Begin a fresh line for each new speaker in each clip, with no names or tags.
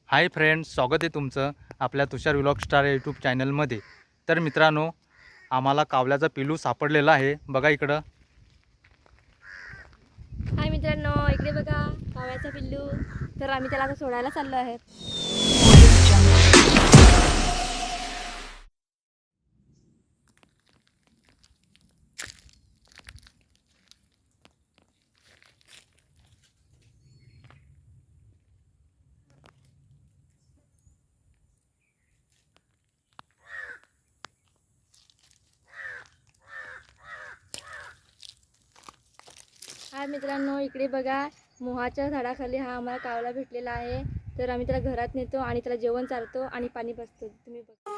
Hi friends, स्वागत आहे तुमचं आपल्या तुषार व्लॉग स्टार यूट्यूब चॅनलमध्ये। तर मित्रांनो, आम्हाला कावल्याचा पिलू सापडलेला आहे। बघा इकडं।
हाय मित्रांनो, इकडे बघा कावळ्याचा पिल्लू। तर आम्ही त्याला आता सोडायला चाललो आहोत। हाय मित्रांनो, इकडे बघा मोहाच्या झाडाखाली हा आम्हाला कावळा भेटलेला आहे। तर आम्ही त्याला घरात नेतो आणि त्याला जेवण चारतो आणि पाणी पाजतो। तुम्ही बघा।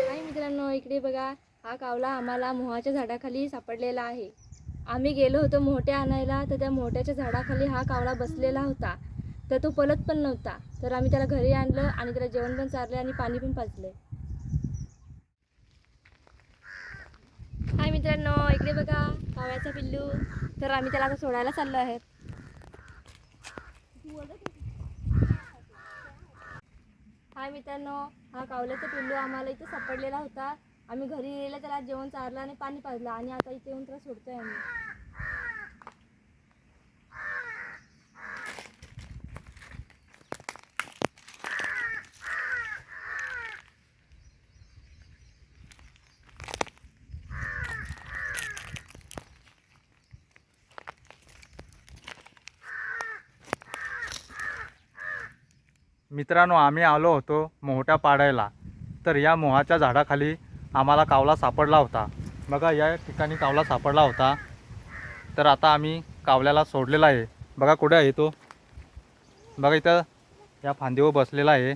हाय मित्रांनो, इकडे बघा हा कावळा आम्हाला मोहाच्या झाडाखाली सापडलेला आहे। आम्ही गेलो होतो मोठे आणायला, तर त्या मोठ्याच्या झाडाखाली हा कावळा बसलेला होता। तर तो पळत पण नव्हता। तर आम्ही त्याला घरी आणलं आणि त्याला जेवण पण चारले आणि पाणी पण पाजले। हाय मित्रांनो, इकडे बघा कावळ्याचा पिल्लू। तर आम्ही त्याला आता सोडायला चाललो आहोत। हाय मित्रांनो, हा कावळ्याचा पिल्लू आम्हाला इथे सापडलेला होता। आम्ही घरी गेले, त्याला जेवण चारलं आणि पाणी पाजलं आणि आता इथे येऊन त्याला सोडतोय आम्ही।
मित्रांनो, आम्ही आलो होतो मोहट्या पाडायला। तर या मोहाच्या झाडाखाली आम्हाला कावला सापडला होता। बघा, या ठिकाणी कावला सापडला होता। तर आता आम्ही कावल्याला सोडलेला आहे। बघा कुठे आहे तो। बघा इथं या फांदीवर बसलेला आहे।